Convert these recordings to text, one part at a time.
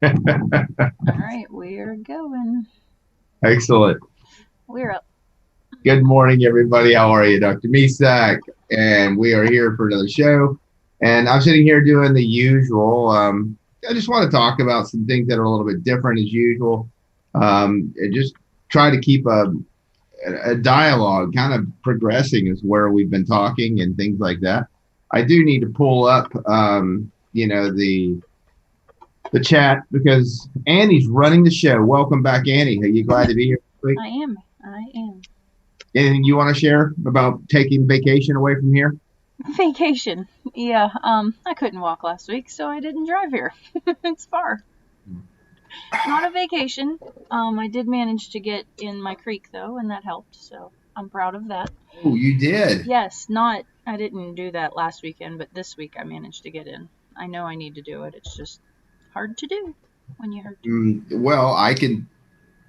All right, we're going. Excellent. We're up. Good morning, everybody. How are you? Dr. Misak. And we are here for another show. And I'm sitting here doing the usual. I just want to talk about some things that are a little bit different as usual. And just try to keep a dialogue kind of progressing is where we've been talking and things like that. I do need to pull up, the chat because Annie's running the show. Welcome back, Annie. Are you glad to be here this week? I am. I am. Anything you want to share about taking vacation away from here? Vacation. Yeah. I couldn't walk last week, so I didn't drive here. It's far. Not a vacation. I did manage to get in my creek though, and that helped. So I'm proud of that. Oh, you did. Yes. Not. I didn't do that last weekend, but this week I managed to get in. I know I need to do it. It's just hard to do when you hurt. Well, I can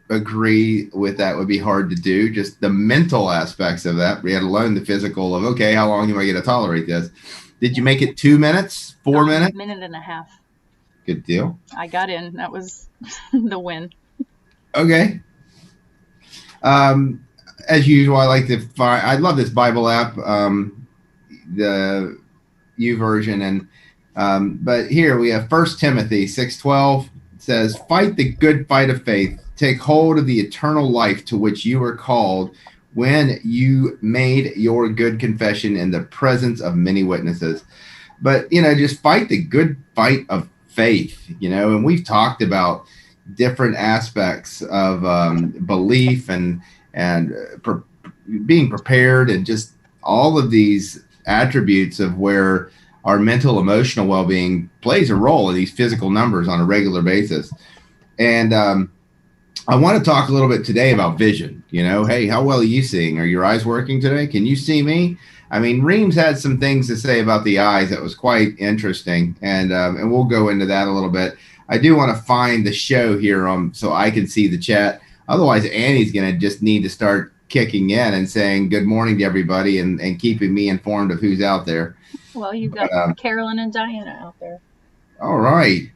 agree with that. Would be hard to do. Just the mental aspects of that, let alone the physical of okay, how long am I going to tolerate this? Did you make it 2 minutes, 4 minutes? Minute and a half. Good deal. I got in. That was the win. Okay. Um, as usual, I like to find. I love this Bible app, the U version, and but here we have 1 Timothy 6:12 says, "Fight the good fight of faith. Take hold of the eternal life to which you were called when you made your good confession in the presence of many witnesses." But just fight the good fight of faith. And we've talked about different aspects of belief and being prepared and just all of these attributes of where our mental emotional well-being plays a role in these physical numbers on a regular basis. And I want to talk a little bit today about vision. Hey, how well are you seeing? Are your eyes working today? Can you see me? I mean, Reams had some things to say about the eyes that was quite interesting, and we'll go into that a little bit. I do want to find the show here so I can see the chat. Otherwise, Annie's going to just need to start kicking in and saying good morning to everybody and keeping me informed of who's out there. Well, you've got Carolyn and Diana out there. All right.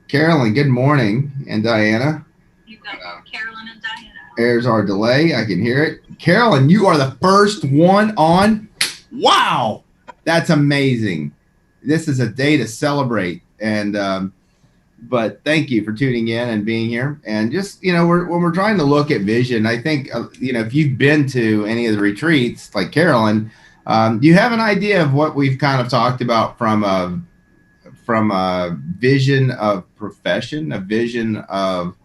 Carolyn, good morning. And Diana. You've got Carolyn and Diana. There's our delay. I can hear it. Carolyn, you are the first one on. Wow. That's amazing. This is a day to celebrate. And but thank you for tuning in and being here. And just, when we're trying to look at vision, I think, if you've been to any of the retreats like Carolyn, you have an idea of what we've kind of talked about from a vision of profession, a vision of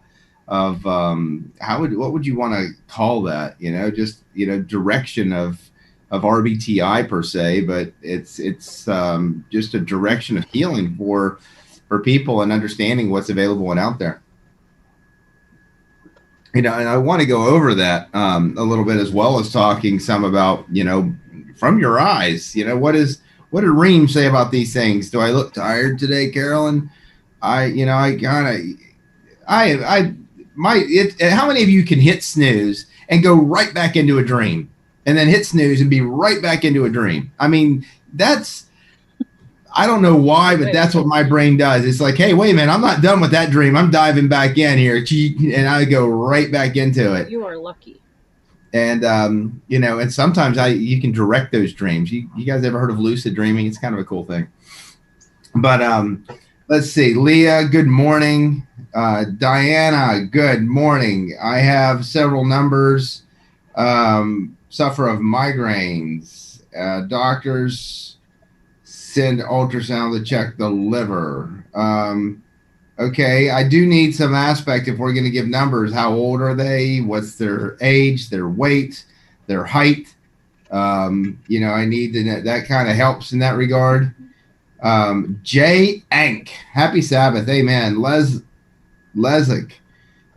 what would you want to call that? Just direction of RBTI per se, but it's just a direction of healing for people and understanding what's available and out there. And I want to go over that a little bit, as well as talking some about from your eyes. What did Reem say about these things? Do I look tired today, Carolyn? How many of you can hit snooze and go right back into a dream, and then hit snooze and be right back into a dream? I mean, I don't know why, but that's what my brain does. It's like, hey, wait a minute, I'm not done with that dream. I'm diving back in here, and I go right back into it. You are lucky. And and sometimes you can direct those dreams. You guys ever heard of lucid dreaming? It's kind of a cool thing. But let's see, Leah, good morning. Diana, good morning. I have several numbers. Suffer of migraines. Doctors send ultrasound to check the liver. Okay, I do need some aspect if we're going to give numbers. How old are they? What's their age, their weight, their height? I need to know. That kind of helps in that regard. Jay Ank, happy Sabbath. Amen. Lezick.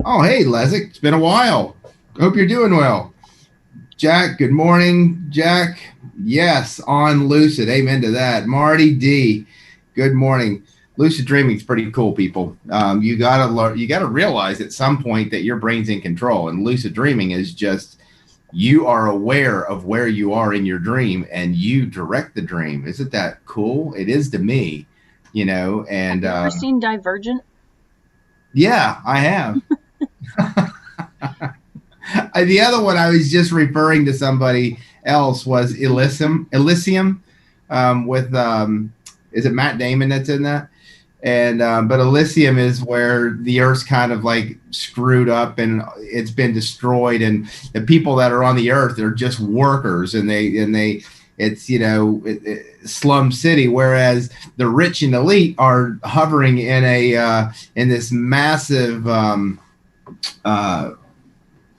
Oh, hey, Lezick. It's been a while. Hope you're doing well. Jack, good morning. Jack, yes, on lucid. Amen to that. Marty D, good morning. Lucid dreaming is pretty cool, people. You gotta realize at some point that your brain's in control, and lucid dreaming is just you are aware of where you are in your dream and you direct the dream. Isn't that cool? It is to me, And have you ever seen Divergent? Yeah, I have. The other one I was just referring to somebody else was Elysium, with is it Matt Damon that's in that? And but Elysium is where the Earth's kind of like screwed up and it's been destroyed, and the people that are on the Earth are just workers, and they it's slum city, whereas the rich and elite are hovering in a in this massive uh,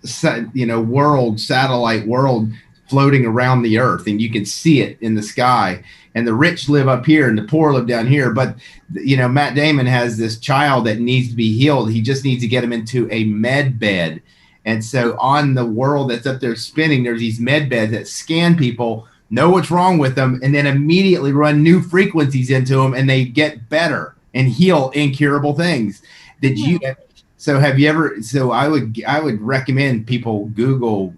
satellite world floating around the earth, and you can see it in the sky, and the rich live up here and the poor live down here. But Matt Damon has this child that needs to be healed. He just needs to get him into a med bed, and so on the world that's up there spinning, there's these med beds that scan people, know what's wrong with them, and then immediately run new frequencies into them, and they get better and heal incurable things. Did you So have you ever? So I would recommend people Google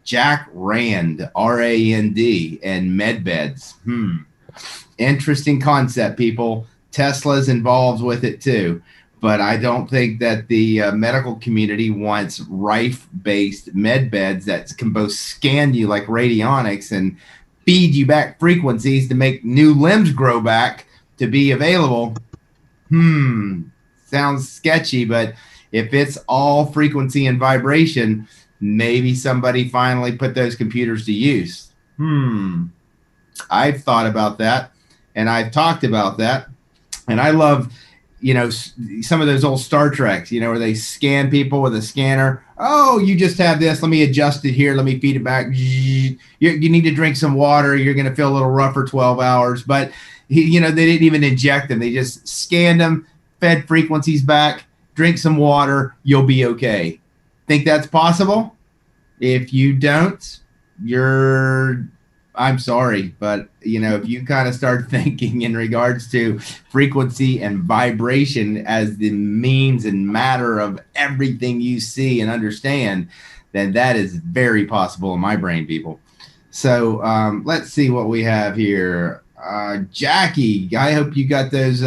Jack Rand, RAND, and medbeds. Interesting concept, people. Tesla's involved with it too, but I don't think that the medical community wants rife-based medbeds that can both scan you like radionics and feed you back frequencies to make new limbs grow back to be available. Sounds sketchy, but if it's all frequency and vibration, maybe somebody finally put those computers to use. I've thought about that, and I've talked about that, and I love, some of those old Star Treks, where they scan people with a scanner. Oh, you just have this. Let me adjust it here. Let me feed it back. You need to drink some water. You're going to feel a little rough for 12 hours. But, they didn't even inject them. They just scanned them, fed frequencies back, drink some water, you'll be okay. Think that's possible? If you don't, I'm sorry, but if you kind of start thinking in regards to frequency and vibration as the means and matter of everything you see and understand, then that is very possible in my brain, people. So let's see what we have here. Jackie, I hope you got those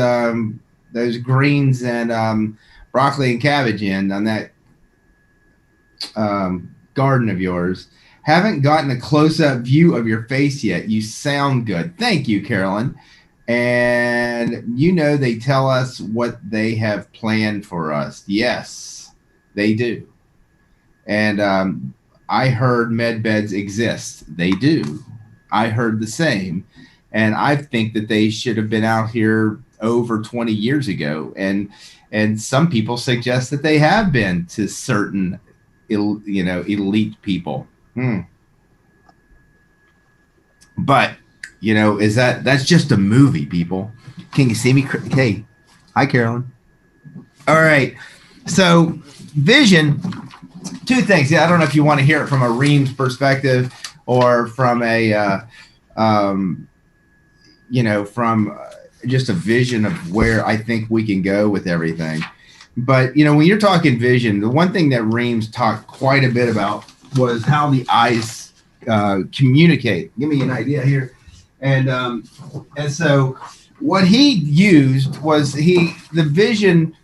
greens and broccoli and cabbage in on that garden of yours. Haven't gotten a close-up view of your face yet. You sound good. Thank you, Carolyn. And they tell us what they have planned for us. Yes, they do. And I heard med beds exist. They do. I heard the same. And I think that they should have been out here over 20 years ago. And some people suggest that they have been to certain, elite people. But, that's just a movie, people. Can you see me? Hey, hi, Carolyn. All right. So vision, two things. Yeah, I don't know if you want to hear it from a Reams perspective or from a, from just a vision of where I think we can go with everything. But, when you're talking vision, the one thing that Reams talked quite a bit about was how the eyes communicate. Give me an idea here. And so what he used was the vision,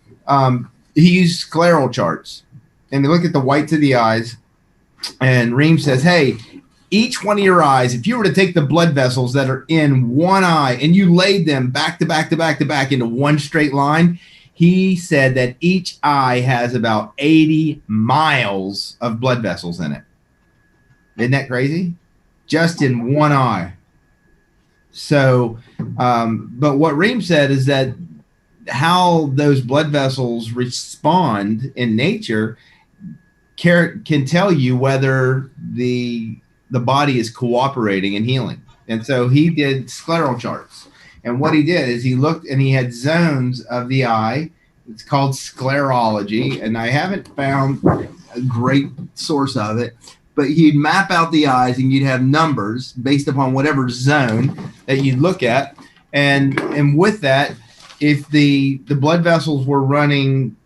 he used scleral charts. And they look at the whites of the eyes. And Reams says, hey, each one of your eyes, if you were to take the blood vessels that are in one eye and you laid them back to back to back to back into one straight line, he said that each eye has about 80 miles of blood vessels in it. Isn't that crazy? Just in one eye. So, but what Reams said is that how those blood vessels respond in nature can tell you whether the body is cooperating and healing. And so he did scleral charts. And what he did is he looked and he had zones of the eye. It's called sclerology. And I haven't found a great source of it, but he'd map out the eyes and you'd have numbers based upon whatever zone that you'd look at. And with that, if the blood vessels were running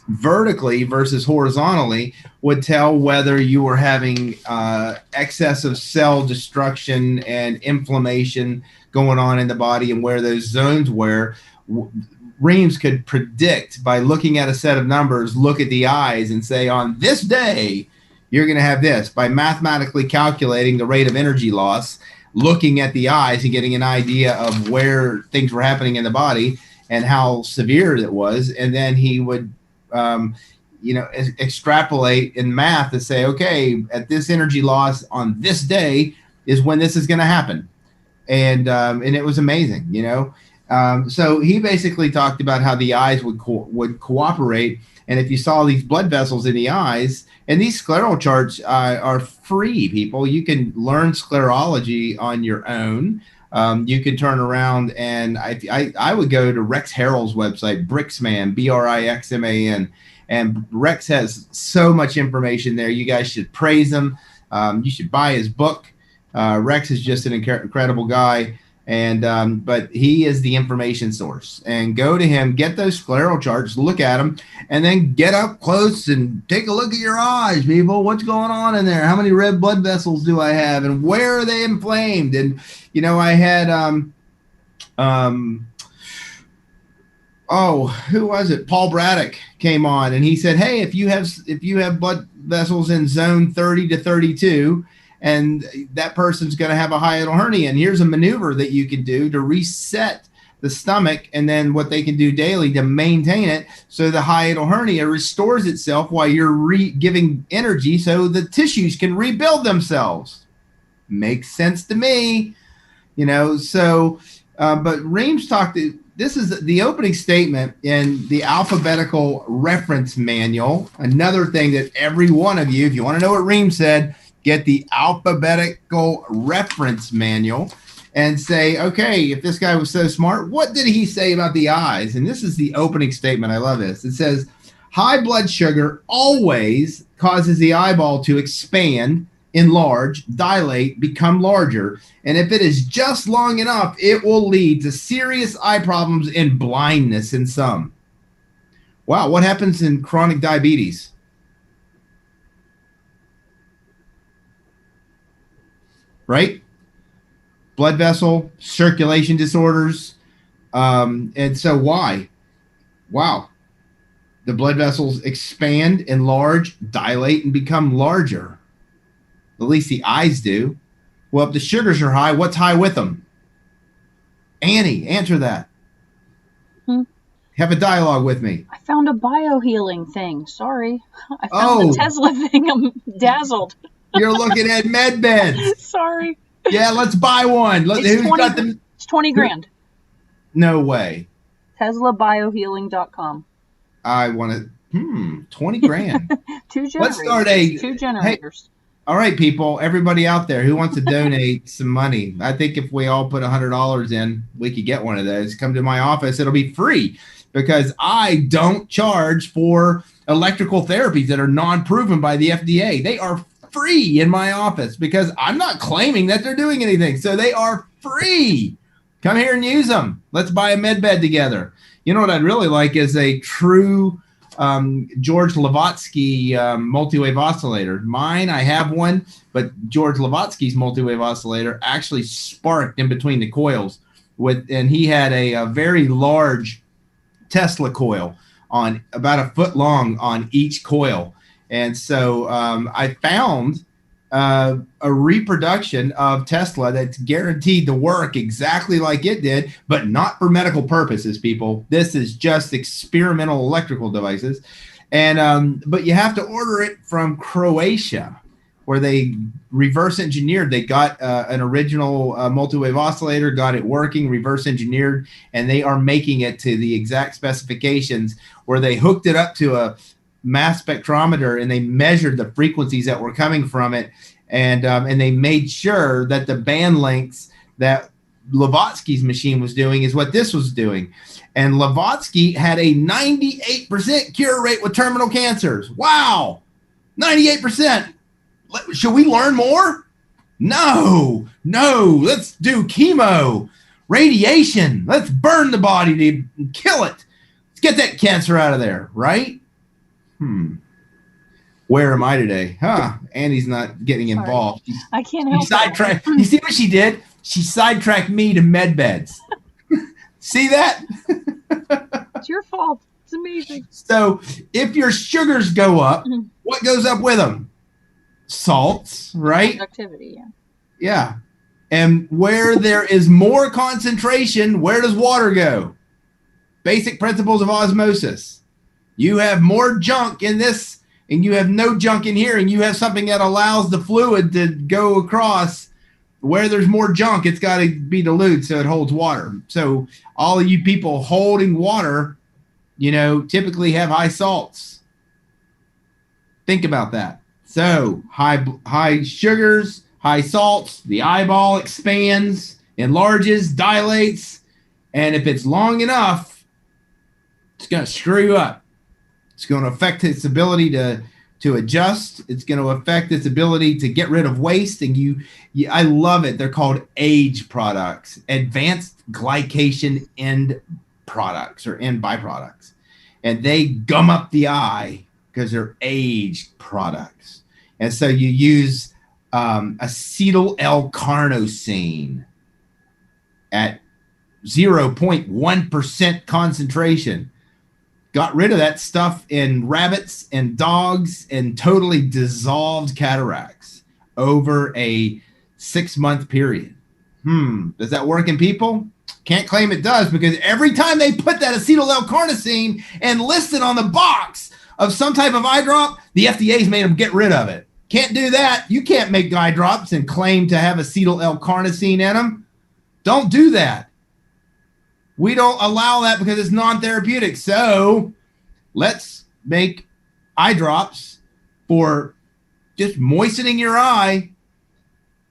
vertically versus horizontally, would tell whether you were having excess of cell destruction and inflammation going on in the body and where those zones were. Reams could predict by looking at a set of numbers, look at the eyes and say, on this day, you're going to have this, by mathematically calculating the rate of energy loss, looking at the eyes and getting an idea of where things were happening in the body and how severe it was. And then he would, extrapolate in math to say, okay, at this energy loss on this day is when this is going to happen. And it was amazing, so he basically talked about how the eyes would cooperate. And if you saw these blood vessels in the eyes, and these scleral charts are free, people. You can learn sclerology on your own. You can turn around and I would go to Rex Harrell's website, Brixman, Brixman. And Rex has so much information there. You guys should praise him. You should buy his book. Rex is just an incredible guy. And but he is the information source. And go to him, get those scleral charts, look at them, and then get up close and take a look at your eyes, people. What's going on in there? How many red blood vessels do I have? And where are they inflamed? And I had who was it? Paul Braddock came on and he said, hey, if you have blood vessels in zone 30 to 32, and that person's going to have a hiatal hernia. And here's a maneuver that you can do to reset the stomach, and then what they can do daily to maintain it so the hiatal hernia restores itself while you're giving energy so the tissues can rebuild themselves. Makes sense to me, but Reams talked to, this is the opening statement in the alphabetical reference manual. Another thing that every one of you, if you want to know what Reams said, get the alphabetical reference manual and say, okay, if this guy was so smart, what did he say about the eyes? And this is the opening statement. I love this. It says, high blood sugar always causes the eyeball to expand, enlarge, dilate, become larger. And if it is just long enough, it will lead to serious eye problems and blindness in some. Wow, what happens in chronic diabetes? Right? Blood vessel, circulation disorders. And so why? Wow. The blood vessels expand, enlarge, dilate, and become larger. At least the eyes do. Well, if the sugars are high, what's high with them? Annie, answer that. Have a dialogue with me. I found a biohealing thing. Sorry. I found the Tesla thing. I'm dazzled. You're looking at med beds. Sorry. Yeah, let's buy one. It's 20 grand. No way. TeslaBiohealing.com. I want to, 20 grand. Two generators. Let's start two generators. Hey, all right, people, everybody out there who wants to donate some money. I think if we all put $100 in, we could get one of those. Come to my office. It'll be free because I don't charge for electrical therapies that are non-proven by the FDA. They are free in my office because I'm not claiming that they're doing anything. So they are free. Come here and use them. Let's buy a med bed together. You know what I'd really like is a true George Lavotsky multi-wave oscillator. Mine, I have one, but George Lavotsky's multi-wave oscillator actually sparked in between the coils and he had a very large Tesla coil on about a foot long on each coil. And so I found a reproduction of Tesla that's guaranteed to work exactly like it did, but not for medical purposes, people. This is just experimental electrical devices. And but you have to order it from Croatia, where they reverse engineered. They got an original multi-wave oscillator, got it working, reverse engineered, and they are making it to the exact specifications where they hooked it up to a mass spectrometer and they measured the frequencies that were coming from it, and they made sure that the band lengths that Lavotsky's machine was doing is what this was doing. And Lavotsky had a 98% cure rate with terminal cancers. Wow, 98%. Should we learn more? No, let's do chemo, radiation. Let's burn the body to kill it. Let's get that cancer out of there, right? Where am I today? Annie's not getting involved. I can't help it. You see what she did? She sidetracked me to med beds. See that? It's your fault. It's amazing. So if your sugars go up, what goes up with them? Salts, right? Conductivity, yeah. Yeah. And where there is more concentration, where does water go? Basic principles of osmosis. You have more junk in this, and you have no junk in here, and you have something that allows the fluid to go across. Where there's more junk, it's got to be dilute so it holds water. So all of you people holding water, typically have high salts. Think about that. So high sugars, high salts, the eyeball expands, enlarges, dilates, and if it's long enough, it's going to screw you up. It's going to affect its ability to adjust. It's going to affect its ability to get rid of waste. And I love it. They're called age products, advanced glycation end products or end byproducts. And they gum up the eye because they're aged products. And so you use acetyl L-carnosine at 0.1% concentration. Got rid of that stuff in rabbits and dogs and totally dissolved cataracts over a 6-month period. Does that work in people? Can't claim it does, because every time they put that acetyl L-carnosine and list it on the box of some type of eye drop, the FDA's made them get rid of it. Can't do that. You can't make eye drops and claim to have acetyl L-carnosine in them. Don't do that. We don't allow that because it's non-therapeutic. So let's make eye drops for just moistening your eye.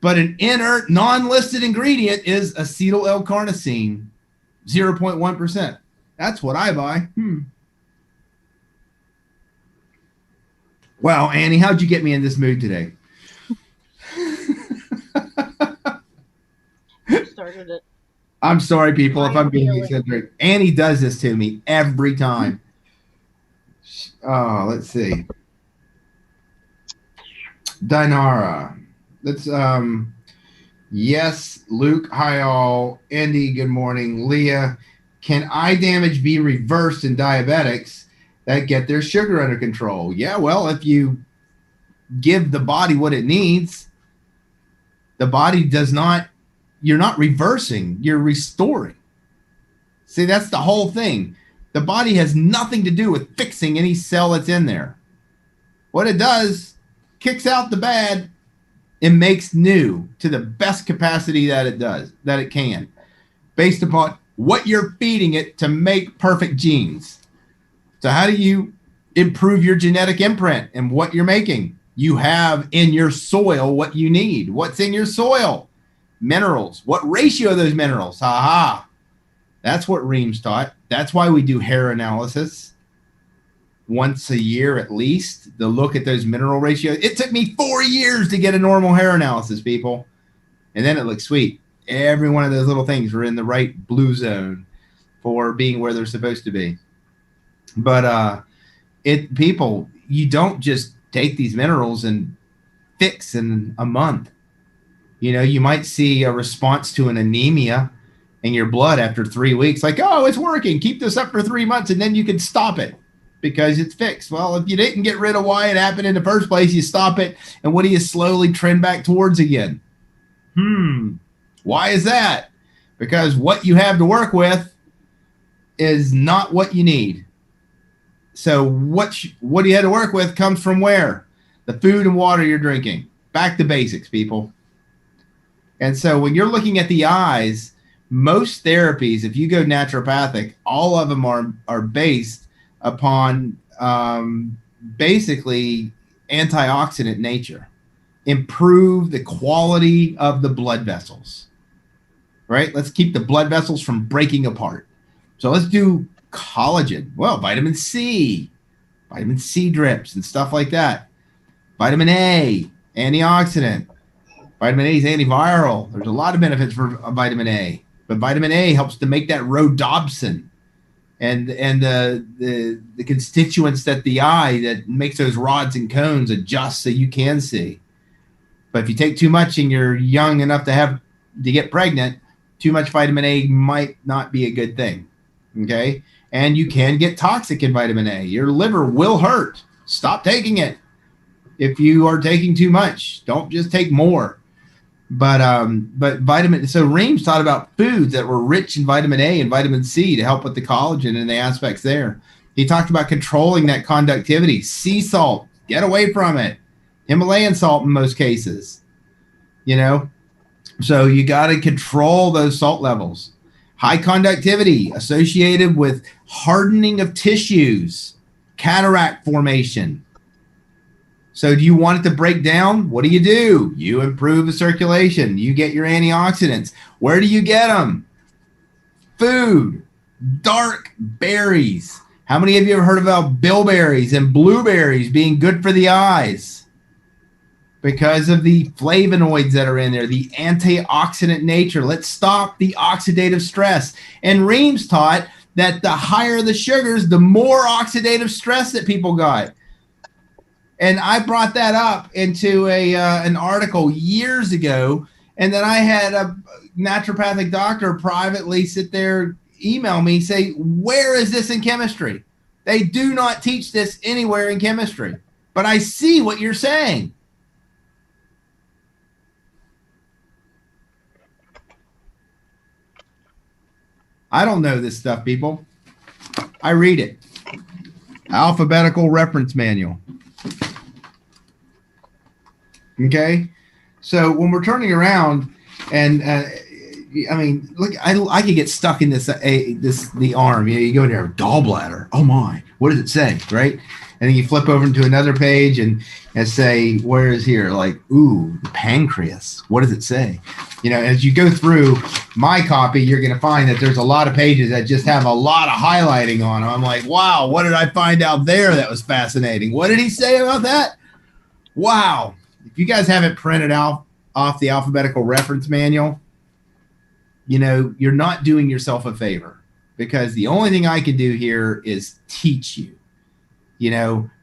But an inert, non-listed ingredient is acetyl L-carnosine, 0.1%. That's what I buy. Wow, Annie, how'd you get me in this mood today? You started it. I'm sorry, people, if I'm being eccentric. Annie does this to me every time. Oh, let's see. Dinara. Let's yes, Luke, hi all. Andy, good morning. Leah, can eye damage be reversed in diabetics that get their sugar under control? Yeah, well, if you give the body what it needs, the body does not. You're not reversing, you're restoring. See, that's the whole thing. The body has nothing to do with fixing any cell that's in there. What it does, kicks out the bad and makes new to the best capacity that it can, based upon what you're feeding it to make perfect genes. So how do you improve your genetic imprint and what you're making? You have in your soil what you need. What's in your soil? Minerals. What ratio of those minerals? That's what Reams taught. That's why we do hair analysis once a year at least to look at those mineral ratios. It took me 4 years to get a normal hair analysis, people. And then it looks sweet. Every one of those little things were in the right blue zone for being where they're supposed to be. But people, you don't just take these minerals and fix in a month. You might see a response to an anemia in your blood after 3 weeks, like, oh, it's working. Keep this up for 3 months, and then you can stop it because it's fixed. Well, if you didn't get rid of why it happened in the first place, you stop it, and what do you slowly trend back towards again? Why is that? Because what you have to work with is not what you need. So what you had to work with comes from where? The food and water you're drinking. Back to basics, people. And so when you're looking at the eyes, most therapies, if you go naturopathic, all of them are based upon basically antioxidant nature. Improve the quality of the blood vessels, right? Let's keep the blood vessels from breaking apart. So let's do collagen. Well, vitamin C drips and stuff like that. Vitamin A, antioxidant. Vitamin A is antiviral. There's a lot of benefits for vitamin A, but vitamin A helps to make that rhodopsin and the constituents that the eye that makes those rods and cones adjust so you can see. But if you take too much and you're young enough to get pregnant, too much vitamin A might not be a good thing. Okay, and you can get toxic in vitamin A. Your liver will hurt. Stop taking it. If you are taking too much, don't just take more. But so Reams thought about foods that were rich in vitamin A and vitamin C to help with the collagen and the aspects there. He talked about controlling that conductivity. Sea salt, get away from it. Himalayan salt in most cases, So you got to control those salt levels. High conductivity associated with hardening of tissues, cataract formation. So do you want it to break down? What do? You improve the circulation. You get your antioxidants. Where do you get them? Food, dark berries. How many of you have heard about bilberries and blueberries being good for the eyes? Because of the flavonoids that are in there, the antioxidant nature. Let's stop the oxidative stress. And Reams taught that the higher the sugars, the more oxidative stress that people got. And I brought that up into an article years ago. And then I had a naturopathic doctor privately sit there, email me, say, where is this in chemistry? They do not teach this anywhere in chemistry. But I see what you're saying. I don't know this stuff, people. I read it. Alphabetical reference manual. Okay, so when we're turning around, and look, I could get stuck in the arm. You go in there, gallbladder. Oh my, what does it say, right? And then you flip over into another page and say, where is here? Like, ooh, the pancreas. What does it say? As you go through my copy, you're going to find that there's a lot of pages that just have a lot of highlighting on them. I'm like, wow, what did I find out there that was fascinating? What did he say about that? Wow. If you guys haven't printed out off the alphabetical reference manual, you're not doing yourself a favor, because the only thing I can do here is teach you,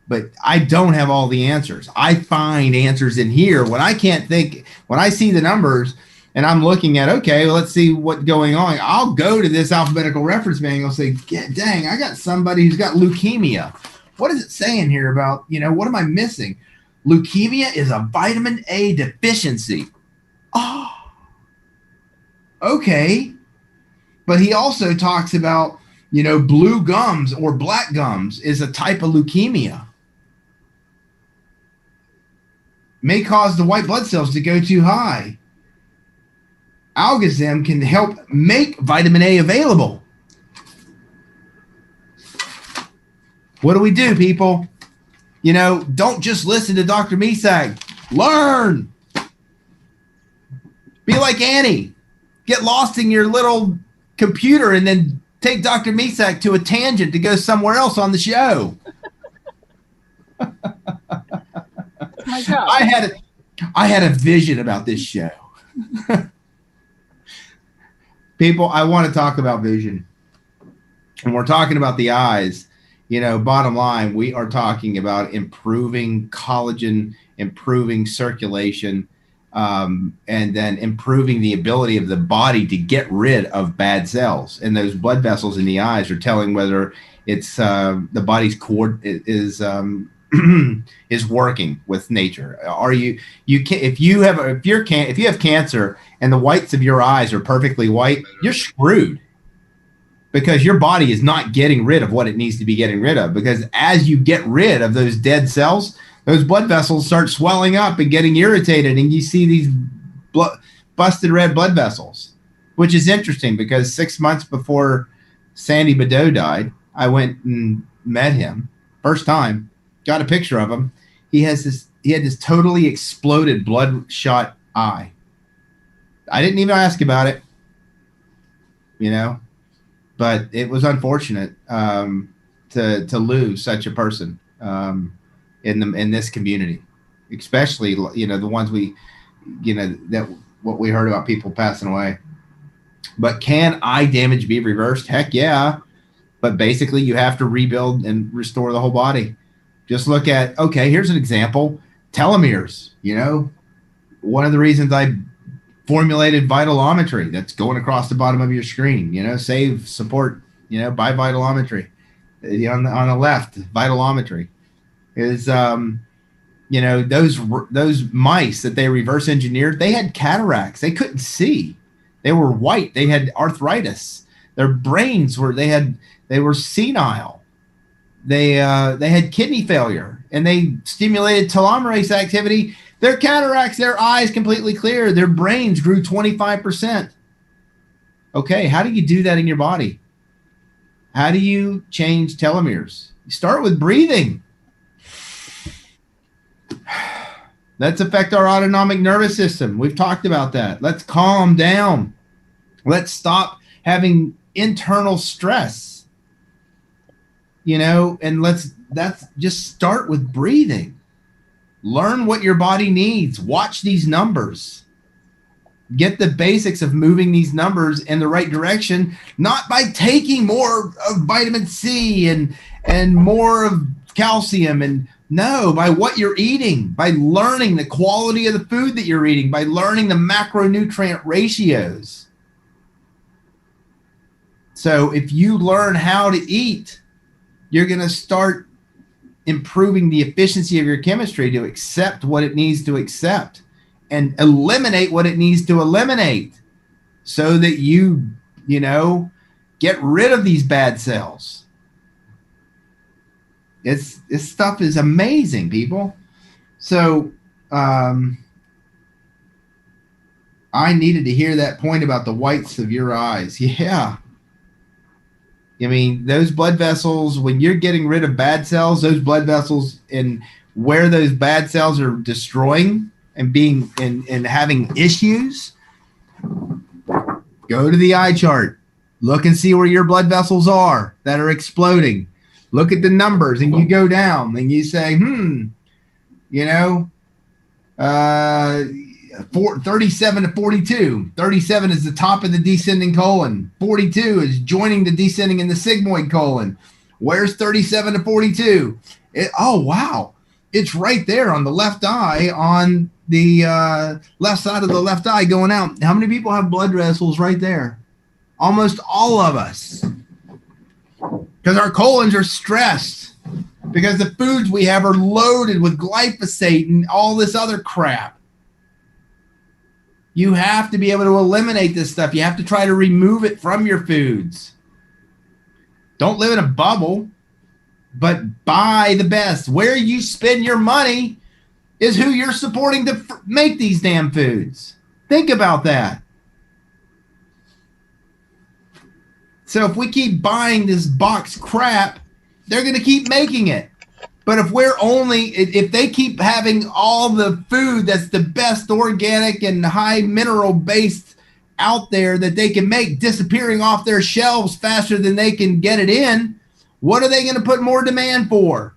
but I don't have all the answers. I find answers in here when I can't think, when I see the numbers and I'm looking at, okay, well, let's see what's going on. I'll go to this alphabetical reference manual and say, dang, I got somebody who's got leukemia. What is it saying here about, what am I missing? Leukemia is a vitamin A deficiency. Oh, okay. But he also talks about, blue gums or black gums is a type of leukemia. May cause the white blood cells to go too high. Algazem can help make vitamin A available. What do we do, people? Don't just listen to Dr. Misak. Learn. Be like Annie. Get lost in your little computer and then take Dr. Misak to a tangent to go somewhere else on the show. My God. I had a vision about this show. People, I want to talk about vision. And we're talking about the eyes. Bottom line, we are talking about improving collagen, improving circulation, and then improving the ability of the body to get rid of bad cells. And those blood vessels in the eyes are telling whether it's the body's cord is working with nature. If you have cancer and the whites of your eyes are perfectly white, you're screwed. Because your body is not getting rid of what it needs to be getting rid of. Because as you get rid of those dead cells, those blood vessels start swelling up and getting irritated, and you see these busted red blood vessels, which is interesting because 6 months before Sandy Badeau died, I went and met him. First time, got a picture of him. He had this totally exploded bloodshot eye. I didn't even ask about it, but it was unfortunate to lose such a person in this community, especially the ones what we heard about people passing away. But can eye damage be reversed? Heck yeah. But basically you have to rebuild and restore the whole body. Just look at, okay, here's an example. Telomeres, one of the reasons I formulated vitalometry that's going across the bottom of your screen, support By vitalometry. On the left, vitalometry is those mice that they reverse engineered. They had cataracts. They couldn't see. They were white. They had arthritis. Their brains they were senile. They had kidney failure, and they stimulated telomerase activity. Their cataracts, their eyes completely clear. Their brains grew 25%. Okay, how do you do that in your body? How do you change telomeres? You start with breathing. Let's affect our autonomic nervous system. We've talked about that. Let's calm down. Let's stop having internal stress. And that's just start with breathing. Learn what your body needs. Watch these numbers. Get the basics of moving these numbers in the right direction, not by taking more of vitamin C and more of calcium, and no, by what you're eating, by learning the quality of the food that you're eating, by learning the macronutrient ratios. So if you learn how to eat, you're going to start improving the efficiency of your chemistry to accept what it needs to accept and eliminate what it needs to eliminate, so that you get rid of these bad cells. This stuff is amazing, people. So I needed to hear that point about the whites of your eyes. Yeah. I mean, those blood vessels, when you're getting rid of bad cells, those blood vessels, and where those bad cells are destroying and being and having issues, go to the eye chart. Look and see where your blood vessels are that are exploding. Look at the numbers, and you go down and you say, 37 to 42. 37 is the top of the descending colon. 42 is joining the descending in the sigmoid colon. Where's 37 to 42? Oh, wow. It's right there on the left eye, on the left side of the left eye going out. How many people have blood vessels right there? Almost all of us. Because our colons are stressed. Because the foods we have are loaded with glyphosate and all this other crap. You have to be able to eliminate this stuff. You have to try to remove it from your foods. Don't live in a bubble, but buy the best. Where you spend your money is who you're supporting to make these damn foods. Think about that. So if we keep buying this box crap, they're going to keep making it. But if they keep having all the food that's the best organic and high mineral based out there that they can make disappearing off their shelves faster than they can get it in, what are they going to put more demand for?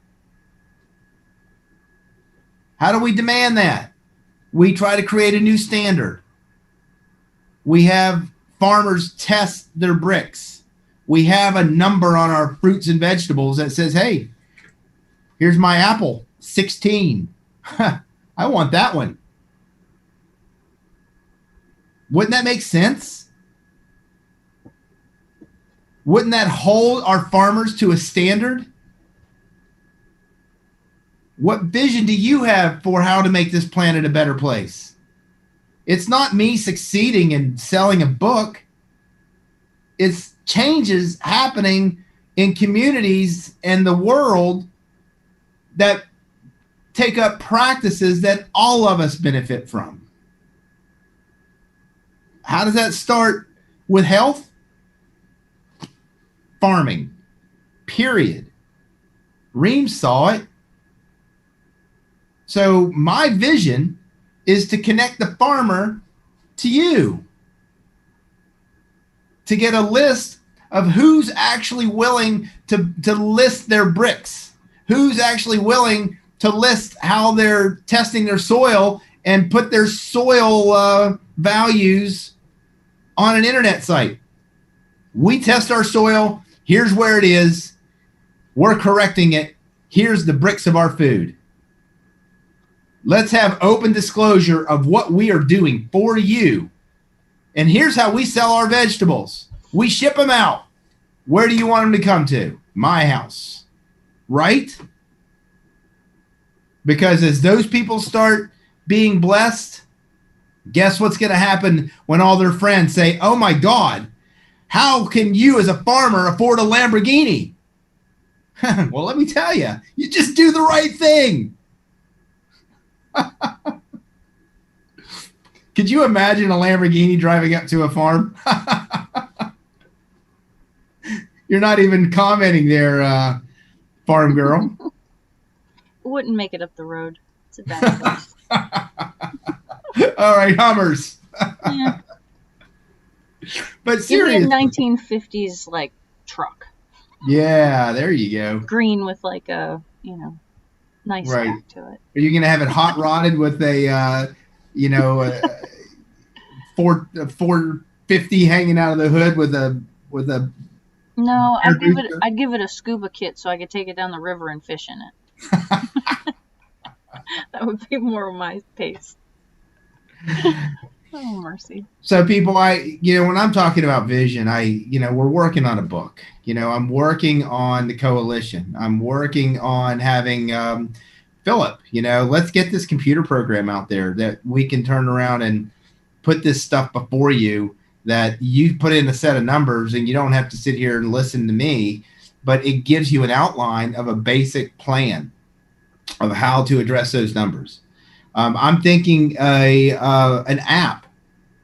How do we demand that? We try to create a new standard. We have farmers test their bricks. We have a number on our fruits and vegetables that says, hey, here's my apple, 16. I want that one. Wouldn't that make sense? Wouldn't that hold our farmers to a standard? What vision do you have for how to make this planet a better place? It's not me succeeding and selling a book. It's changes happening in communities and the world that take up practices that all of us benefit from. How does that start? With health? Farming. Period. Reams saw it. So my vision is to connect the farmer to you, to get a list of who's actually willing to list their bricks, who's actually willing to list how they're testing their soil and put their soil values on an internet site. We test our soil. Here's where it is. We're correcting it. Here's the bricks of our food. Let's have open disclosure of what we are doing for you. And here's how we sell our vegetables. We ship them out. Where do you want them to come to? My house. Right? Because as those people start being blessed, guess what's going to happen when all their friends say, oh my God, how can you as a farmer afford a Lamborghini? Well, let me tell you, you just do the right thing. Could you imagine a Lamborghini driving up to a farm? You're not even commenting there, farm girl. Wouldn't make it up the road. It's a bad place. All right, Hummers. Yeah. But seriously. Give me a 1950s like truck. Yeah, there you go. Green with like a, nice back to it. Are you going to have it hot rodded with a, 450 hanging out of the hood with a? No, I'd give it a scuba kit so I could take it down the river and fish in it. That would be more of my pace. Oh, mercy. So people, when I'm talking about vision, we're working on a book. I'm working on the coalition. I'm working on having Philip, let's get this computer program out there that we can turn around and put this stuff before you, that you put in a set of numbers and you don't have to sit here and listen to me, but it gives you an outline of a basic plan of how to address those numbers. I'm thinking an app,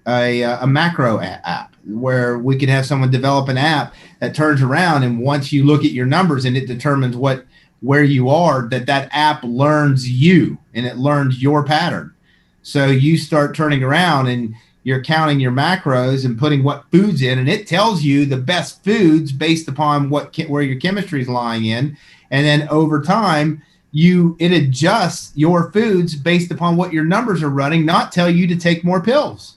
a macro app, where we could have someone develop an app that turns around and once you look at your numbers and it determines where you are, that app learns you and it learns your pattern. So you start turning around and you're counting your macros and putting what foods in, and it tells you the best foods based upon where your chemistry is lying in. And then over time, it adjusts your foods based upon what your numbers are running, not tell you to take more pills.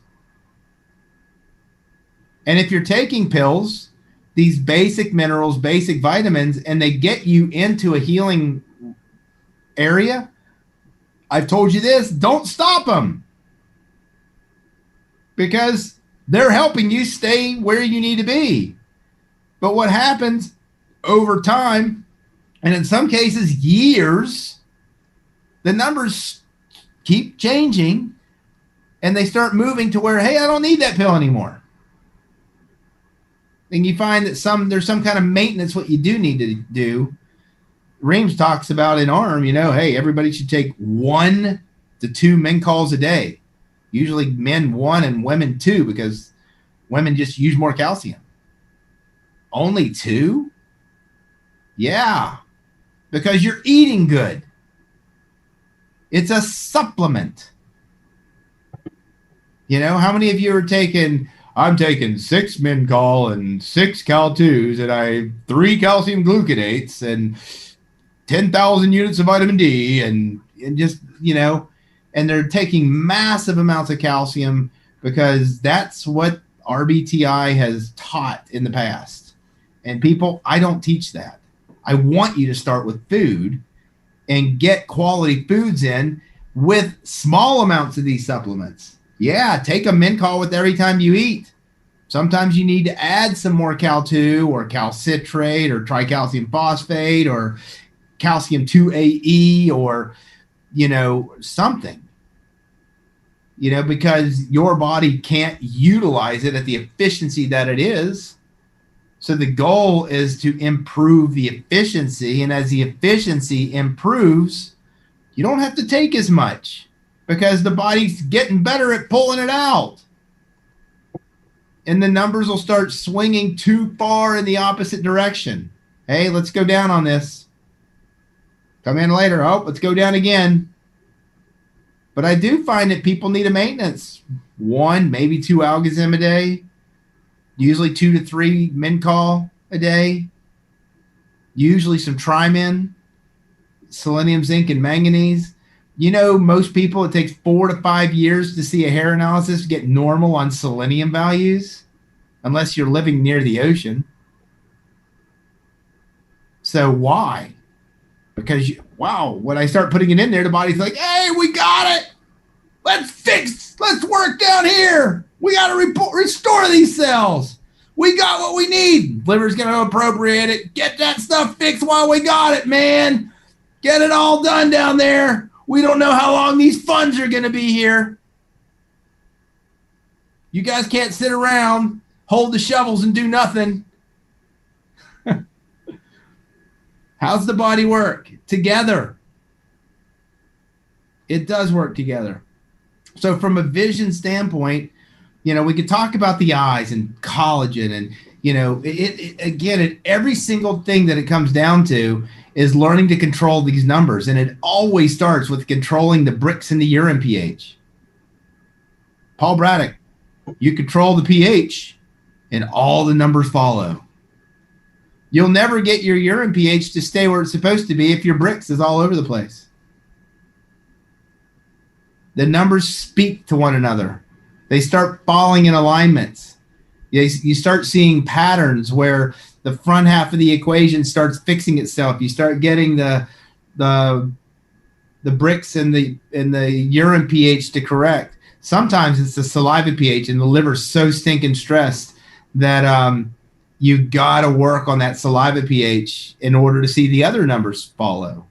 And if you're taking pills, these basic minerals, basic vitamins, and they get you into a healing area, I've told you this, don't stop them. Because they're helping you stay where you need to be. But what happens over time, and in some cases years, the numbers keep changing and they start moving to where, hey, I don't need that pill anymore. And you find that there's some kind of maintenance what you do need to do. Reams talks about in ARM, hey, everybody should take 1 to 2 men calls a day. Usually men 1 and women 2 because women just use more calcium. Only 2? Yeah, because you're eating good. It's a supplement. How many of you are I'm taking 6 Mincol and 6 Cal-2s and 3 calcium gluconates and 10,000 units of vitamin D and just, and they're taking massive amounts of calcium because that's what RBTI has taught in the past. And people, I don't teach that. I want you to start with food and get quality foods in with small amounts of these supplements. Yeah, take a Mincol with every time you eat. Sometimes you need to add some more Cal-2 or calcitrate or tricalcium phosphate or calcium 2AE or, something. Because your body can't utilize it at the efficiency that it is. So the goal is to improve the efficiency. And as the efficiency improves, you don't have to take as much because the body's getting better at pulling it out. And the numbers will start swinging too far in the opposite direction. Hey, let's go down on this. Come in later. Oh, let's go down again. But I do find that people need a maintenance. 1, maybe 2 algazim a day. Usually 2 to 3 Mincol a day. Usually some Trimin, selenium, zinc, and manganese. Most people, it takes 4 to 5 years to see a hair analysis to get normal on selenium values, unless you're living near the ocean. So why? Because, when I start putting it in there, the body's like, hey, we got it. Let's work down here. We got to restore these cells. We got what we need. Liver's going to appropriate it. Get that stuff fixed while we got it, man. Get it all done down there. We don't know how long these funds are going to be here. You guys can't sit around, hold the shovels, and do nothing. How's the body work? Together. It does work together. So from a vision standpoint, we could talk about the eyes and collagen and, every single thing that it comes down to is learning to control these numbers. And it always starts with controlling the bricks in the urine pH. Paul Braddock, you control the pH and all the numbers follow. You'll never get your urine pH to stay where it's supposed to be if your bricks is all over the place. The numbers speak to one another. They start falling in alignments. You start seeing patterns where the front half of the equation starts fixing itself. You start getting the bricks and the urine pH to correct. Sometimes it's the saliva pH, and the liver's so stinking stressed that you got to work on that saliva pH in order to see the other numbers follow.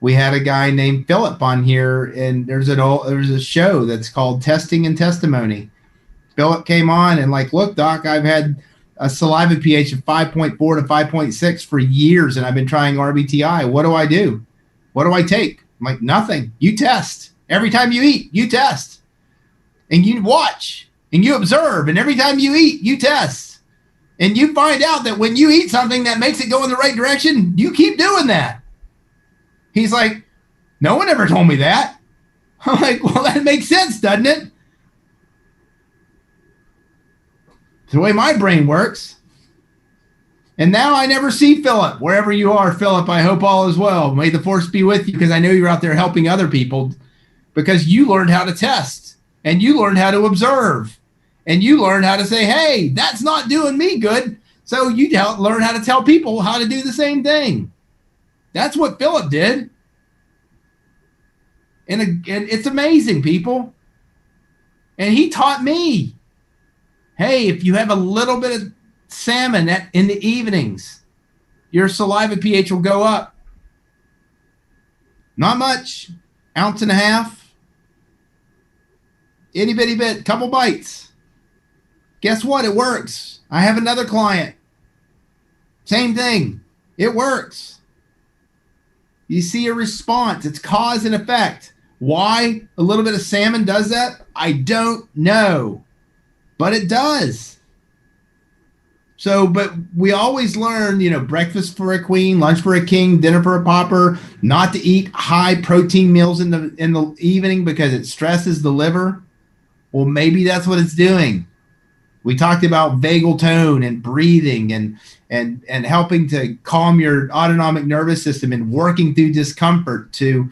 We had a guy named Philip on here, and there's a show that's called Testing and Testimony. Philip came on and look, Doc, I've had a saliva pH of 5.4 to 5.6 for years, and I've been trying RBTI. What do I do? What do I take? I'm like, nothing. You test. Every time you eat, you test. And you watch, and you observe, and every time you eat, you test. And you find out that when you eat something that makes it go in the right direction, you keep doing that. He's like, no one ever told me that. I'm like, well, that makes sense, doesn't it? It's the way my brain works. And now I never see Philip. Wherever you are, Philip, I hope all is well. May the force be with you, because I know you're out there helping other people, because you learned how to test, and you learned how to observe, and you learned how to say, hey, that's not doing me good. So you learn how to tell people how to do the same thing. That's what Philip did. And it's amazing, people. And he taught me, hey, if you have a little bit of salmon in the evenings, your saliva pH will go up. Not much, 1.5 ounces. Itty bitty bit, couple bites. Guess what? It works. I have another client. Same thing. It works. You see a response. It's cause and effect. Why a little bit of salmon does that? I don't know. But it does. So, but we always learn, breakfast for a queen, lunch for a king, dinner for a pauper, not to eat high protein meals in the evening because it stresses the liver. Well, maybe that's what it's doing. We talked about vagal tone and breathing and helping to calm your autonomic nervous system and working through discomfort to